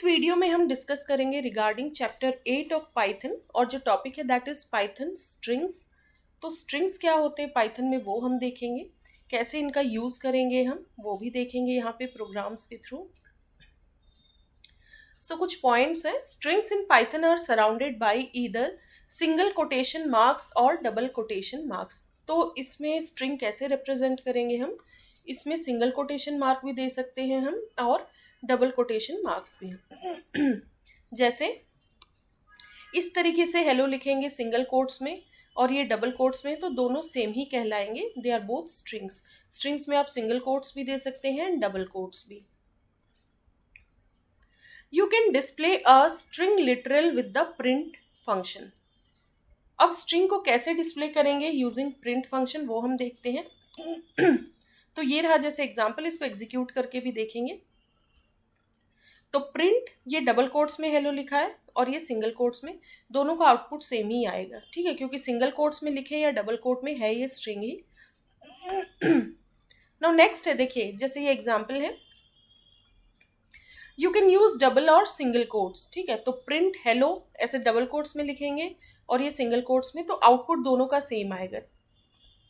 इस वीडियो में हम डिस्कस करेंगे रिगार्डिंग चैप्टर 8 ऑफ पाइथन और जो टॉपिक है दैट इज पाइथन स्ट्रिंग्स। तो स्ट्रिंग्स क्या होते हैं पाइथन में वो हम देखेंगे, कैसे इनका यूज़ करेंगे हम वो भी देखेंगे यहाँ पे प्रोग्राम्स के थ्रू। सो कुछ पॉइंट्स हैं। Strings in Python are surrounded by either single quotation marks और डबल कोटेशन मार्क्स। तो इसमें स्ट्रिंग कैसे रिप्रेजेंट करेंगे हम, इसमें सिंगल कोटेशन मार्क भी दे सकते हैं हम और डबल कोटेशन मार्क्स भी। जैसे इस तरीके से हेलो लिखेंगे सिंगल कोट्स में और ये डबल कोट्स में, तो दोनों सेम ही कहलाएंगे, they are both strings. Strings में आप सिंगल कोट्स भी दे सकते हैं एंड डबल कोट्स भी। You can display a string literal with the print function. अब स्ट्रिंग को कैसे डिस्प्ले करेंगे यूजिंग प्रिंट फंक्शन वो हम देखते हैं। तो ये रहा जैसे एग्जांपल, इसको एग्जीक्यूट करके भी देखेंगे। तो प्रिंट, ये डबल कोट्स में हेलो लिखा है और ये सिंगल कोट्स में, दोनों का आउटपुट सेम ही आएगा, ठीक है, क्योंकि सिंगल कोट्स में लिखे या डबल कोट में है ये स्ट्रिंग ही। नाउ नेक्स्ट है, देखिए जैसे ये एग्जांपल है, यू कैन यूज डबल और सिंगल कोट्स, ठीक है। तो प्रिंट हेलो ऐसे डबल कोट्स में लिखेंगे और ये सिंगल कोट्स में, तो आउटपुट दोनों का सेम आएगा।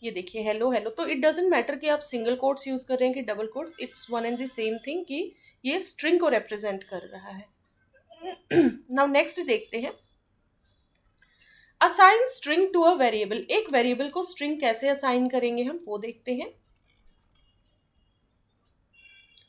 ये देखिए हेलो हेलो, तो इट डजेंट मैटर कि आप सिंगल कोट्स यूज कर रहे हैं कि double quotes, it's one and the same thing कि ये स्ट्रिंग को रिप्रेजेंट कर रहा है। नाउ नेक्स्ट देखते हैं, assign string to a variable. एक वेरिएबल को स्ट्रिंग कैसे असाइन करेंगे हम वो देखते हैं।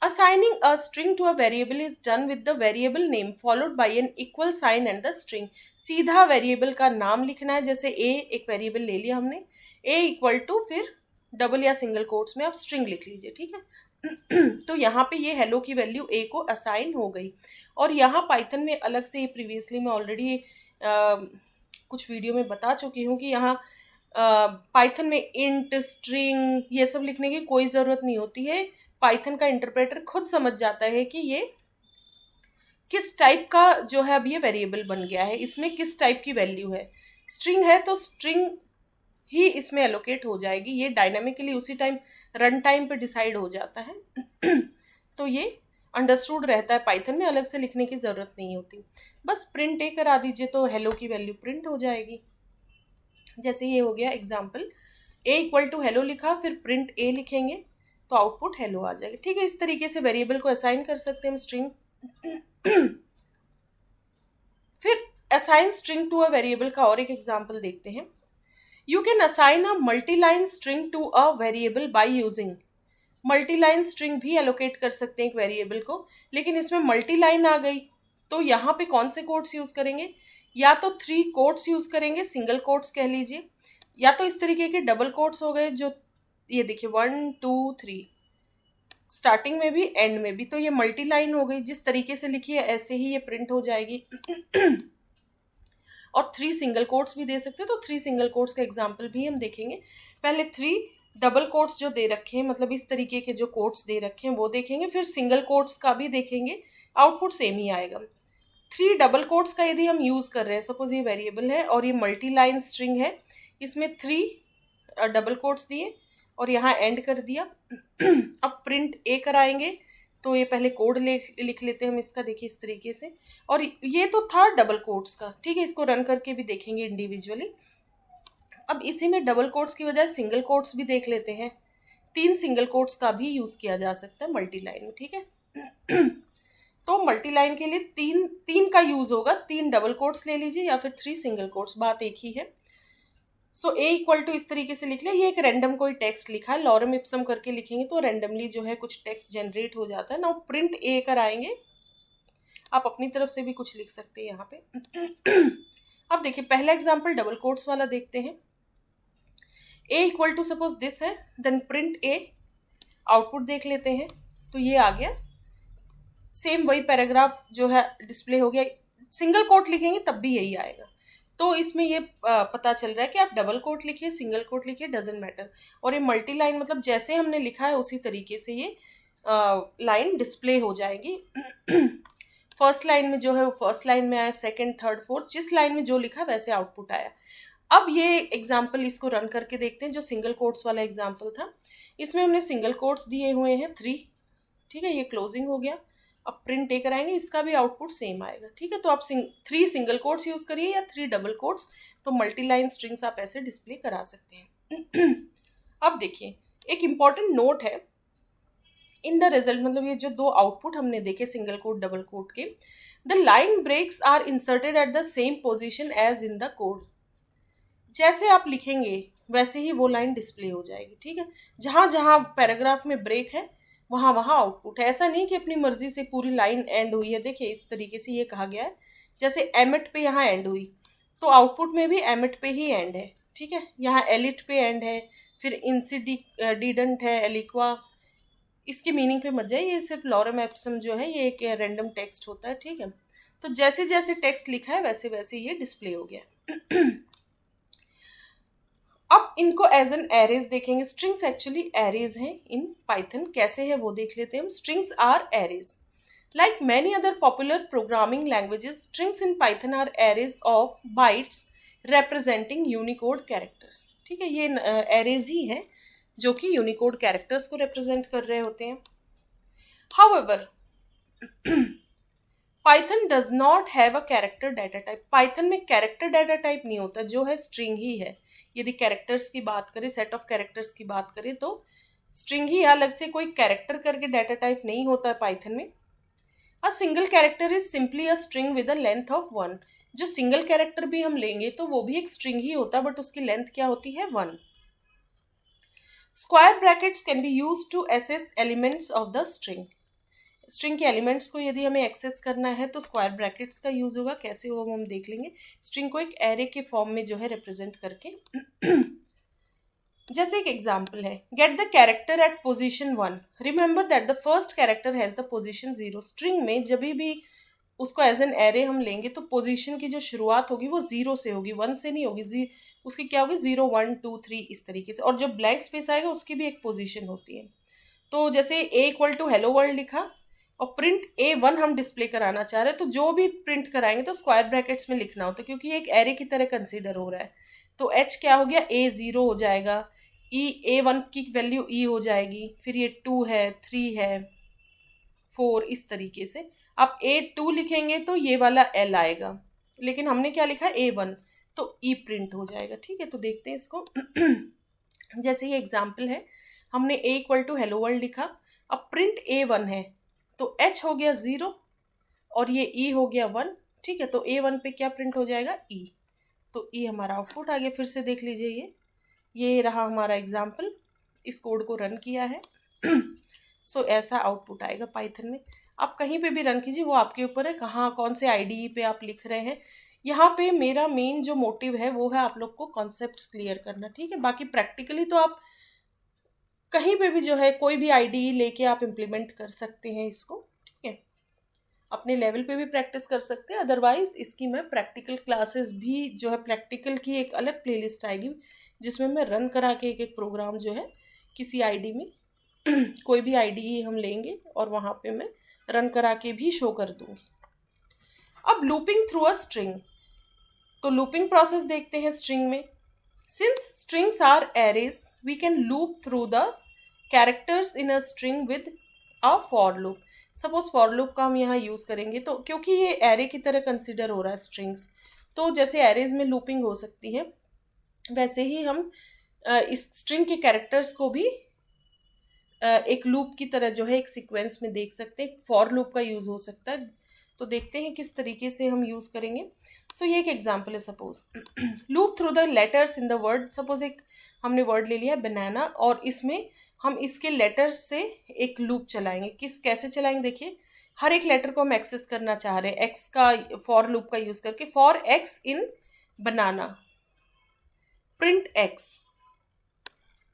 Assigning a string to a variable is done with the variable name followed by an equal sign and the string। सीधा वेरिएबल का नाम लिखना है, जैसे a एक वेरिएबल ले लिया हमने, a इक्वल टू फिर डबल या सिंगल कोट्स में आप स्ट्रिंग लिख लीजिए, ठीक है। तो यहाँ पे ये हेलो की वैल्यू a को असाइन हो गई। और यहाँ पाइथन में अलग से, प्रीवियसली मैं ऑलरेडी कुछ वीडियो में बता चुकी हूँ कि यहाँ पाइथन में इंट स्ट्रिंग ये सब लिखने की कोई ज़रूरत नहीं होती है। पाइथन का इंटरप्रेटर खुद समझ जाता है कि ये किस टाइप का जो है अब ये वेरिएबल बन गया है, इसमें किस टाइप की वैल्यू है। स्ट्रिंग है तो स्ट्रिंग ही इसमें एलोकेट हो जाएगी, ये डायनामिकली उसी टाइम रन टाइम पे डिसाइड हो जाता है। तो ये अंडरस्टूड रहता है पाइथन में, अलग से लिखने की ज़रूरत नहीं होती। बस प्रिंट ए करा दीजिए तो हेलो की वैल्यू प्रिंट हो जाएगी। जैसे ये हो गया example, A equal to hello लिखा, फिर प्रिंट ए लिखेंगे तो आउटपुट हेलो आ जाएगा, ठीक है। इस तरीके से वेरिएबल को असाइन कर सकते हैं हम स्ट्रिंग। फिर assign string to a variable का और एक एग्जांपल देखते हैं। You can assign a multiline string to a variable by using. Multiline string भी एलोकेट कर सकते हैं एक वेरिएबल को, लेकिन इसमें मल्टीलाइन आ गई तो यहाँ पे कौन से कोट्स यूज करेंगे, या तो 3 कोट्स यूज करेंगे, सिंगल कोट्स कह लीजिए, या तो इस तरीके के डबल कोट्स हो गए, जो ये देखिए 1 2 3 स्टार्टिंग में भी एंड में भी, तो ये मल्टी लाइन हो गई। जिस तरीके से लिखी है ऐसे ही ये प्रिंट हो जाएगी। और 3 सिंगल कोट्स भी दे सकते हैं, तो 3 सिंगल कोट्स का एग्जांपल भी हम देखेंगे। पहले 3 डबल कोट्स जो दे रखे हैं, मतलब इस तरीके के जो कोट्स दे रखे हैं वो देखेंगे, फिर सिंगल कोट्स का भी देखेंगे, आउटपुट सेम ही आएगा। 3 डबल कोट्स का यदि हम यूज कर रहे हैं, सपोज ये वेरिएबल है और ये मल्टी लाइन स्ट्रिंग है, इसमें 3 डबल कोट्स दिए और यहाँ एंड कर दिया। अब प्रिंट ए कराएंगे तो ये पहले कोड लिख लेते हैं हम इसका, देखिए इस तरीके से। और ये तो था डबल कोट्स का, ठीक है, इसको रन करके भी देखेंगे इंडिविजुअली। अब इसी में डबल कोट्स की बजाय सिंगल कोट्स भी देख लेते हैं। 3 सिंगल कोट्स का भी यूज किया जा सकता है मल्टी लाइन में, ठीक है। तो मल्टी लाइन के लिए 3 का यूज होगा, 3 डबल कोट्स ले लीजिए या फिर 3 सिंगल कोट्स, बात एक ही है। सो ए इक्वल टू इस तरीके से लिख ले, ये एक रैंडम कोई टेक्स्ट लिखा है, लॉरम इप्सम करके लिखेंगे तो रैंडमली जो है कुछ टेक्स्ट जनरेट हो जाता है ना। प्रिंट ए कराएंगे, आप अपनी तरफ से भी कुछ लिख सकते हैं यहाँ पे। अब देखिए पहला एग्जांपल डबल कोट्स वाला देखते हैं। ए इक्वल टू सपोज दिस है, देन प्रिंट ए, आउटपुट देख लेते हैं तो ये आ गया, सेम वही पैराग्राफ जो है डिस्प्ले हो गया। सिंगल कोट लिखेंगे तब भी यही आएगा। तो इसमें ये पता चल रहा है कि आप डबल कोट लिखिए, सिंगल कोट लिखिए, डजेंट मैटर। और ये मल्टी लाइन मतलब जैसे हमने लिखा है उसी तरीके से ये लाइन डिस्प्ले हो जाएगी। फर्स्ट लाइन में जो है वो फर्स्ट लाइन में आया, सेकंड थर्ड फोर्थ जिस लाइन में जो लिखा वैसे आउटपुट आया। अब ये एग्जाम्पल इसको रन करके देखते हैं, जो सिंगल कोट्स वाला एग्जाम्पल था। इसमें हमने सिंगल कोट्स दिए हुए हैं 3, ठीक है, ये क्लोजिंग हो गया। अब प्रिंट ए कराएंगे, इसका भी आउटपुट सेम आएगा। ठीक है, तो आप 3 सिंगल कोट्स यूज करिए या 3 डबल कोट्स, तो मल्टी लाइन स्ट्रिंग्स आप ऐसे डिस्प्ले करा सकते हैं। अब देखिए एक इम्पॉर्टेंट नोट है इन द रिजल्ट, मतलब ये जो 2 आउटपुट हमने देखे सिंगल कोट डबल कोट के, the line breaks are inserted at the same position as in the code. जैसे आप लिखेंगे वैसे ही वो लाइन डिस्प्ले हो जाएगी। ठीक है, जहाँ जहाँ पैराग्राफ में ब्रेक है वहाँ वहाँ आउटपुट है। ऐसा नहीं कि अपनी मर्जी से पूरी लाइन एंड हुई है। देखिए इस तरीके से ये कहा गया है, जैसे एमिट पे यहाँ एंड हुई तो आउटपुट में भी एमिट पे ही एंड है। ठीक है, यहाँ एलिट पे एंड है, फिर इंसिडिडेंट है, एलिक्वा। इसकी मीनिंग पे मत जाइए, ये सिर्फ लॉरम एप्सम जो है ये एक रैंडम टेक्स्ट होता है। ठीक है, तो जैसे जैसे टेक्स्ट लिखा है वैसे वैसे ये डिस्प्ले हो गया। अब इनको एज एन एरेज देखेंगे। स्ट्रिंग्स एक्चुअली एरेज हैं इन पाइथन। कैसे है वो देख लेते हैं हम। Strings are arrays like many other popular programming languages. Strings in Python are arrays of bytes representing Unicode characters. ठीक है, ये एरेज ही है जो कि यूनिकोड कैरेक्टर्स को रिप्रेजेंट कर रहे होते हैं। However Python does not have a character data type. Python में कैरेक्टर डाटा टाइप नहीं होता, जो है स्ट्रिंग ही है। यदि कैरेक्टर्स की बात करें, सेट ऑफ कैरेक्टर्स की बात करें तो स्ट्रिंग ही, अलग से कोई कैरेक्टर करके डाटा टाइप नहीं होता है पाइथन में। A single character is simply a string with a length of 1। जो सिंगल कैरेक्टर भी हम लेंगे तो वो भी एक स्ट्रिंग ही होता है, बट उसकी लेंथ क्या होती है, 1। Square brackets can be use to access elements of the string. String के एलिमेंट्स को यदि हमें एक्सेस करना है तो स्क्वायर ब्रैकेट्स का यूज होगा। कैसे होगा वो हम देख लेंगे। स्ट्रिंग को एक एरे के फॉर्म में जो है रिप्रेजेंट करके। जैसे एक एग्जांपल है, get the character eight position 1, remember that the first character has the position 0। String में जब भी उसको एज एन एरे हम लेंगे तो पोजीशन की जो शुरुआत होगी वो 0 से होगी, 1 से नहीं होगी। उसकी क्या होगी, 0 1 2 3 इस तरीके से। और जो ब्लैंक स्पेस आएगा उसकी भी एक पोजीशन होती है। तो जैसे ए इक्वल टू हेलो वर्ल्ड लिखा और प्रिंट A1 हम डिस्प्ले कराना चाह रहे हैं, तो जो भी प्रिंट कराएंगे तो स्क्वायर ब्रैकेट्स में लिखना होता है, क्योंकि ये एक एरे की तरह कंसीडर हो रहा है। तो H क्या हो गया, A0 हो जाएगा, A1 की वैल्यू E हो जाएगी, फिर ये 2 है, 3 है, 4 इस तरीके से। आप A2 लिखेंगे तो ये वाला L आएगा, लेकिन हमने क्या लिखा A1 तो E प्रिंट हो जाएगा। ठीक है, तो देखते हैं इसको। जैसे ये एग्जाम्पल है, हमने A equal to hello world लिखा, अब प्रिंट A1 है तो H हो गया 0 और ये E हो गया 1। ठीक है, तो A1 पे क्या प्रिंट हो जाएगा, E। तो E हमारा आउटपुट आ गया। फिर से देख लीजिए, ये रहा हमारा एग्जाम्पल, इस कोड को रन किया है। सो ऐसा आउटपुट आएगा पाइथन में। आप कहीं पे भी रन कीजिए, वो आपके ऊपर है कहाँ कौन से IDE पे आप लिख रहे हैं। यहाँ पे मेरा मेन जो मोटिव है वो है आप लोग को कॉन्सेप्ट्स क्लियर करना। ठीक है, बाकी प्रैक्टिकली तो आप कहीं पे भी जो है कोई भी IDE लेके आप इम्प्लीमेंट कर सकते हैं इसको। ठीक है, अपने लेवल पे भी प्रैक्टिस कर सकते हैं। अदरवाइज इसकी मैं प्रैक्टिकल क्लासेस भी जो है, प्रैक्टिकल की एक अलग प्लेलिस्ट आएगी जिसमें मैं रन करा के एक एक प्रोग्राम जो है किसी IDE में कोई भी IDE हम लेंगे और वहाँ पे मैं रन करा के भी शो कर दूँगी। अब लूपिंग थ्रू अ स्ट्रिंग, तो लूपिंग प्रोसेस देखते हैं स्ट्रिंग में। Since strings are arrays we can loop through the characters in a string with a for loop. Suppose for loop का हम यहाँ यूज़ करेंगे तो क्योंकि ये एरे की तरह कंसिडर हो रहा है स्ट्रिंग्स, तो जैसे एरेज में लूपिंग हो सकती है वैसे ही हम इस स्ट्रिंग के कैरेक्टर्स को भी एक लूप की तरह जो है एक सीक्वेंस में देख सकते हैं। फॉर लूप का यूज़ हो सकता है, तो देखते हैं किस तरीके से हम यूज़ करेंगे। सो ये एक एग्जांपल है। Suppose loop through the letters in the word. Suppose एक हमने वर्ड ले लिया बनाना और इसमें हम इसके लेटर्स से एक लूप चलाएंगे। कैसे चलाएंगे, देखिए हर एक लेटर को हम एक्सेस करना चाह रहे हैं एक्स का फॉर लूप का यूज़ करके। For x in banana print x,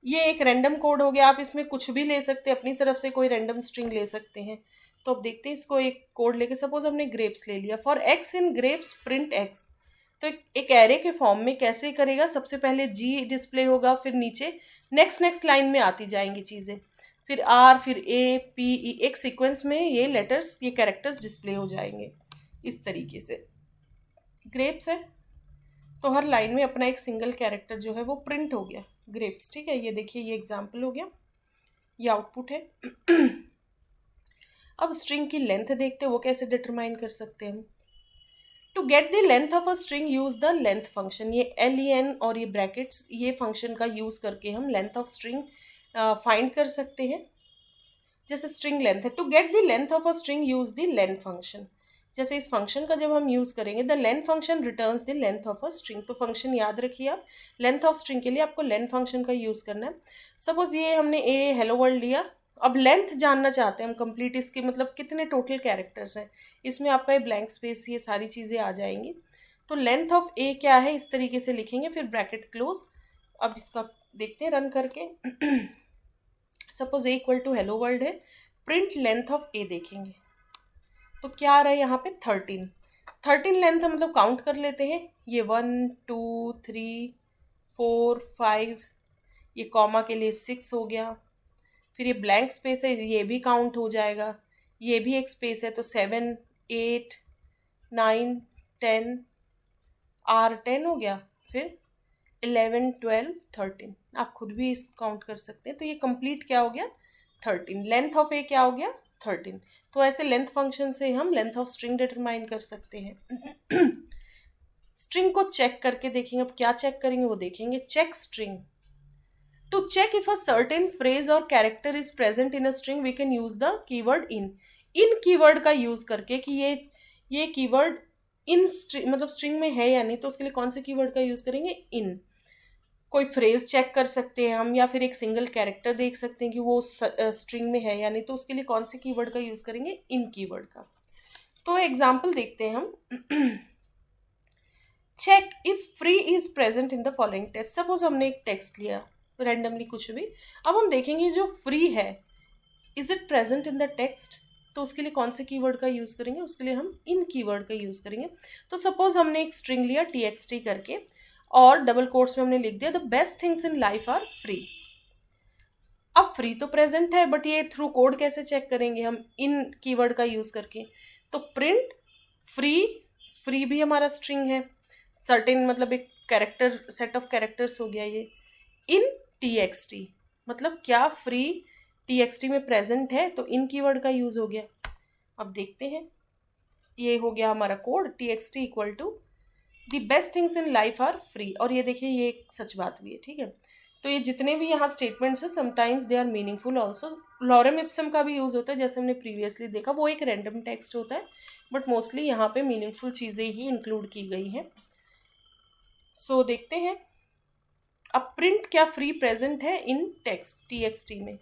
ये एक रैंडम कोड हो गया। आप इसमें कुछ भी ले सकते हैं, अपनी तरफ से कोई रैंडम स्ट्रिंग ले सकते हैं। तो अब देखते हैं इसको एक कोड लेके। सपोज हमने ग्रेप्स ले लिया, for x in grapes print x. तो एक एरे के फॉर्म में कैसे करेगा, सबसे पहले G डिस्प्ले होगा, फिर नीचे नेक्स्ट लाइन में आती जाएंगी चीज़ें, फिर R, फिर A, P, E, एक सीक्वेंस में ये लेटर्स, ये कैरेक्टर्स डिस्प्ले हो जाएंगे इस तरीके से। ग्रेप्स है तो हर लाइन में अपना एक सिंगल कैरेक्टर जो है वो प्रिंट हो गया, ग्रेप्स। ठीक है, ये देखिए ये एग्जाम्पल हो गया, ये आउटपुट है। अब स्ट्रिंग की लेंथ देखते हैं, वो कैसे डिटरमाइन कर सकते हैं हम। To get the length of a string use the length function. ये len और ये ब्रैकेट्स, ये फंक्शन का यूज करके हम लेंथ ऑफ स्ट्रिंग फाइंड कर सकते हैं। जैसे स्ट्रिंग लेंथ है, to get the length of a string use the length function. जैसे इस फंक्शन का जब हम यूज करेंगे, the length function returns the length of a string. तो फंक्शन याद रखिए आप, लेंथ ऑफ स्ट्रिंग के लिए आपको लेंथ फंक्शन का यूज करना है। सपोज ये हमने ए हेलो वर्ल्ड लिया, अब लेंथ जानना चाहते हैं हम कंप्लीट, इसके मतलब कितने टोटल कैरेक्टर्स हैं। इसमें आपका ये ब्लैंक स्पेस, ये सारी चीज़ें आ जाएंगी। तो लेंथ ऑफ ए क्या है, इस तरीके से लिखेंगे, फिर ब्रैकेट क्लोज। अब इसका देखते हैं रन करके। Suppose A equal to hello world है, प्रिंट लेंथ ऑफ ए देखेंगे तो क्या आ रहा है यहाँ पे 13 लेंथ है, मतलब काउंट कर लेते हैं। ये 1 2 3 4 5, ये कॉमा के लिए 6 हो गया। फिर ये ब्लैंक स्पेस है, ये भी काउंट हो जाएगा। ये भी एक स्पेस है, तो 7 8 9 10, R10 हो गया। फिर 11 12 13, आप खुद भी इसको काउंट कर सकते हैं। तो ये कंप्लीट क्या हो गया 13, लेंथ ऑफ ए क्या हो गया 13। तो ऐसे लेंथ फंक्शन से हम लेंथ ऑफ स्ट्रिंग डिटरमाइन कर सकते हैं। स्ट्रिंग को चेक करके देखेंगे, अब क्या चेक करेंगे वो देखेंगे। Check string, to check if a certain phrase और character is present in a string we can use the keyword in keyword का यूज करके कि ये कीवर्ड इन मतलब स्ट्रिंग में है या नहीं, तो उसके लिए कौन से कीवर्ड का यूज करेंगे, इन। कोई फ्रेज चेक कर सकते हैं हम, या फिर एक सिंगल कैरेक्टर देख सकते हैं कि वो स्ट्रिंग में है या नहीं, तो उसके लिए कौन से कीवर्ड का यूज करेंगे, इन कीवर्ड का। तो एग्जाम्पल देखते हैं हम। Check if free is present in the following text. Suppose हमने एक टेक्स्ट लिया रैंडमली कुछ भी, अब हम देखेंगे जो फ्री है is it present in the text, तो उसके लिए कौन से कीवर्ड का यूज करेंगे, उसके लिए हम इन कीवर्ड का यूज करेंगे। तो सपोज हमने एक स्ट्रिंग लिया txt करके, और डबल कोट्स में हमने लिख दिया the best things in life are free. अब फ्री तो प्रेजेंट है, बट ये थ्रू कोड कैसे चेक करेंगे हम, इन कीवर्ड का यूज करके। तो प्रिंट फ्री, फ्री भी हमारा स्ट्रिंग है, सर्टेन मतलब एक कैरेक्टर, सेट ऑफ कैरेक्टर्स हो गया ये। इन txt मतलब क्या फ्री txt में प्रेजेंट है, तो इन कीवर्ड का यूज हो गया। अब देखते हैं, ये हो गया हमारा code, txt equal to the best things in life are free. और ये देखिए, ये एक सच बात भी है, ठीक है। तो ये जितने भी यहाँ स्टेटमेंट्स हैं, sometimes they are meaningful also. Lorem ipsum का भी यूज़ होता है, जैसे हमने प्रीवियसली देखा, वो एक रैंडम टेक्स्ट होता है, बट मोस्टली यहाँ पे मीनिंगफुल चीज़ें ही इंक्लूड की गई हैं। सो देखते हैं, अब प्रिंट क्या फ्री प्रेजेंट है इन टेक्स्ट txt में,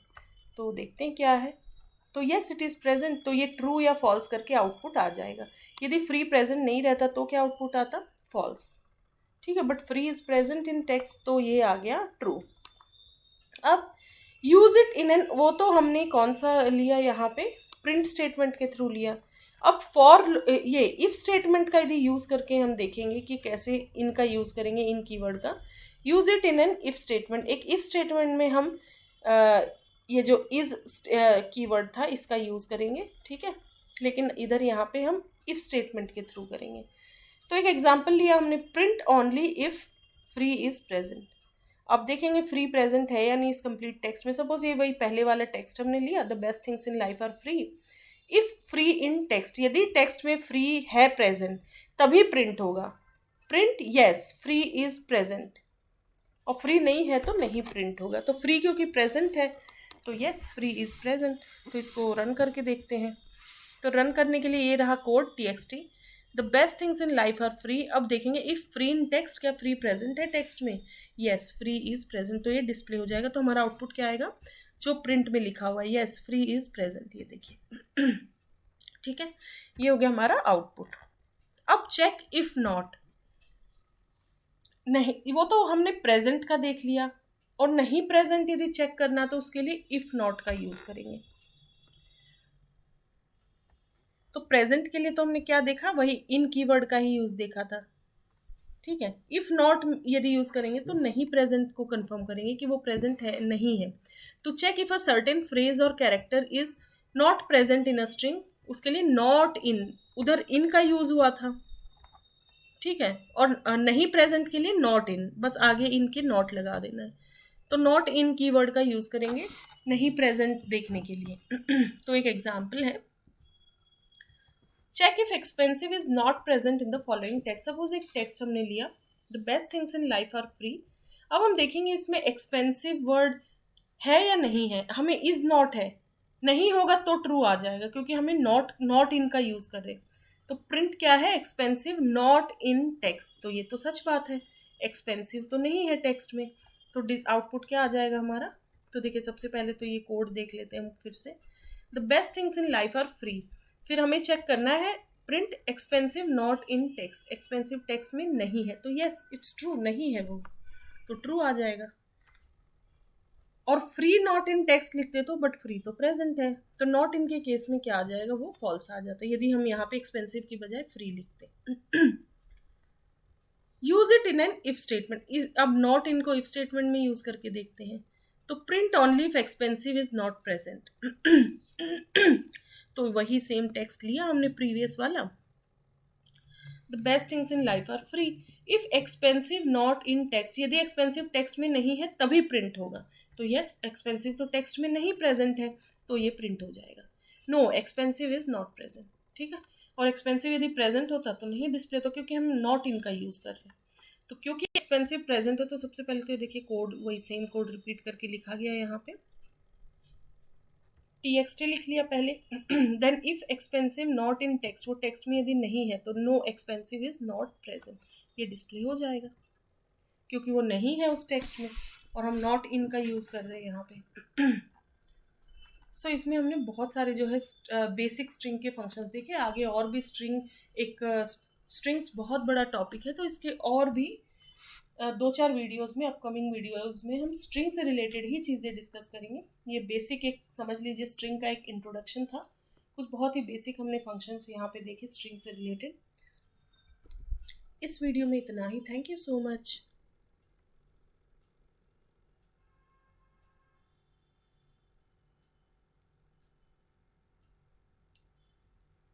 तो देखते हैं क्या है। तो यस इट इज़ प्रेजेंट, तो ये ट्रू या फॉल्स करके आउटपुट आ जाएगा। यदि फ्री प्रेजेंट नहीं रहता तो क्या आउटपुट आता, फॉल्स, ठीक है। But free is present in text, तो ये आ गया ट्रू। अब यूज इट इन एन, वो तो हमने कौन सा लिया यहाँ पे, प्रिंट स्टेटमेंट के थ्रू लिया। अब फॉर, ये इफ स्टेटमेंट का यदि यूज करके हम देखेंगे कि कैसे इनका यूज करेंगे, इन कीवर्ड का। Use it in an if statement, एक इफ स्टेटमेंट में हम ये जो इज कीवर्ड था इसका यूज करेंगे, ठीक है। लेकिन इधर यहाँ पे हम इफ स्टेटमेंट के थ्रू करेंगे। तो एक एग्जाम्पल लिया हमने, print only if free is present. अब देखेंगे फ्री प्रेजेंट है या नहीं इस कंप्लीट टेक्स्ट में। सपोज ये वही पहले वाला टेक्स्ट हमने लिया, the best things in life are free. If free in text, यदि टेक्स्ट में फ्री है प्रेजेंट तभी प्रिंट होगा, print yes free is present, और फ्री नहीं है तो नहीं प्रिंट होगा। तो फ्री क्योंकि प्रेजेंट है, तो यस फ्री इज प्रेजेंट। तो इसको रन करके देखते हैं। तो रन करने के लिए ये रहा code txt, the best things in life are free. अब देखेंगे इफ फ्री इन टेक्स्ट, क्या फ्री प्रेजेंट है टेक्स्ट में, यस फ्री इज प्रेजेंट, तो ये डिस्प्ले हो जाएगा। तो हमारा आउटपुट क्या आएगा, जो प्रिंट में लिखा हुआ है, यस फ्री इज प्रेजेंट, ये देखिए। ठीक है, ये हो गया हमारा आउटपुट। अब चेक इफ नॉट, नहीं वो तो हमने प्रेजेंट का देख लिया, और नहीं प्रेजेंट यदि चेक करना तो उसके लिए इफ नॉट का यूज करेंगे। तो प्रेजेंट के लिए तो हमने क्या देखा, वही इन कीवर्ड का ही यूज देखा था, ठीक है। इफ नॉट यदि यूज करेंगे तो नहीं प्रेजेंट को कंफर्म करेंगे कि वो प्रेजेंट है नहीं है। To check if a certain phrase और character is not present in a string, उसके लिए नॉट इन, उधर इन का यूज हुआ था, ठीक है। और नहीं प्रेजेंट के लिए नॉट इन, बस आगे इन के नॉट लगा देना है। तो नॉट इन कीवर्ड का यूज करेंगे नहीं प्रेजेंट देखने के लिए। तो एक एग्जाम्पल है, check if expensive is not present in the following text. Suppose एक टेक्स्ट हमने लिया, the best things in life are free. अब हम देखेंगे इसमें एक्सपेंसिव वर्ड है या नहीं है। हमें इज नॉट है, नहीं होगा तो ट्रू आ जाएगा क्योंकि हमें नॉट इन का यूज कर रहे हैं। तो प्रिंट क्या है, एक्सपेंसिव नॉट इन टेक्स्ट, तो ये तो सच बात है, एक्सपेंसिव तो नहीं है टेक्स्ट में। तो आउटपुट क्या आ जाएगा हमारा। तो देखिए सबसे पहले तो ये कोड देख लेते हैं हम फिर से। The best things in life are free, फिर हमें चेक करना है print expensive not in text, expensive text में नहीं है, तो यस इट्स ट्रू, नहीं है वो, तो ट्रू आ जाएगा। और फ्री नॉट इन टेक्स्ट लिखते तो बट फ्री तो प्रेजेंट है, तो नॉट इन के केस में क्या आ जाएगा, वो फॉल्स आ जाता है यदि हम यहाँ पे एक्सपेंसिव की बजाय फ्री लिखते। Use it in an if statement. अब नॉट इन को इफ स्टेटमेंट में यूज करके देखते हैं। तो print only if expensive is not present. तो वही सेम टेक्स्ट लिया हमने प्रीवियस वाला, the best things in life are free. If expensive not in text, यदि एक्सपेंसिव टेक्स्ट में नहीं है तभी प्रिंट होगा, तो यस एक्सपेंसिव तो टेक्स्ट में नहीं प्रेजेंट है, तो ये प्रिंट हो जाएगा। No expensive is not present, ठीक है। और एक्सपेंसिव यदि प्रेजेंट होता तो नहीं डिस्प्ले, तो क्योंकि हम नॉट इन का यूज कर रहे हैं। तो क्योंकि एक्सपेंसिव प्रेजेंट है तो सबसे पहले तो देखिए कोड, वही सेम कोड रिपीट करके लिखा गया है यहाँ पे। txt लिख लिया पहले। Then if expensive not in text, वो टेक्स्ट में यदि नहीं है तो no expensive is not present, ये डिस्प्ले हो जाएगा क्योंकि वो नहीं है उस टेक्स्ट में और हम नॉट इन का यूज कर रहे हैं यहाँ पे। सो इसमें हमने बहुत सारे जो है बेसिक स्ट्रिंग के फंक्शंस देखे। आगे और भी स्ट्रिंग्स बहुत बड़ा टॉपिक है, तो इसके और भी 2-4 वीडियोस में, अपकमिंग वीडियोस में हम स्ट्रिंग से रिलेटेड ही चीज़ें डिस्कस करेंगे। ये बेसिक एक समझ लीजिए स्ट्रिंग का एक इंट्रोडक्शन था, कुछ बहुत ही बेसिक हमने फंक्शंस यहाँ पे देखे स्ट्रिंग से रिलेटेड। इस वीडियो में इतना ही। Thank you so much.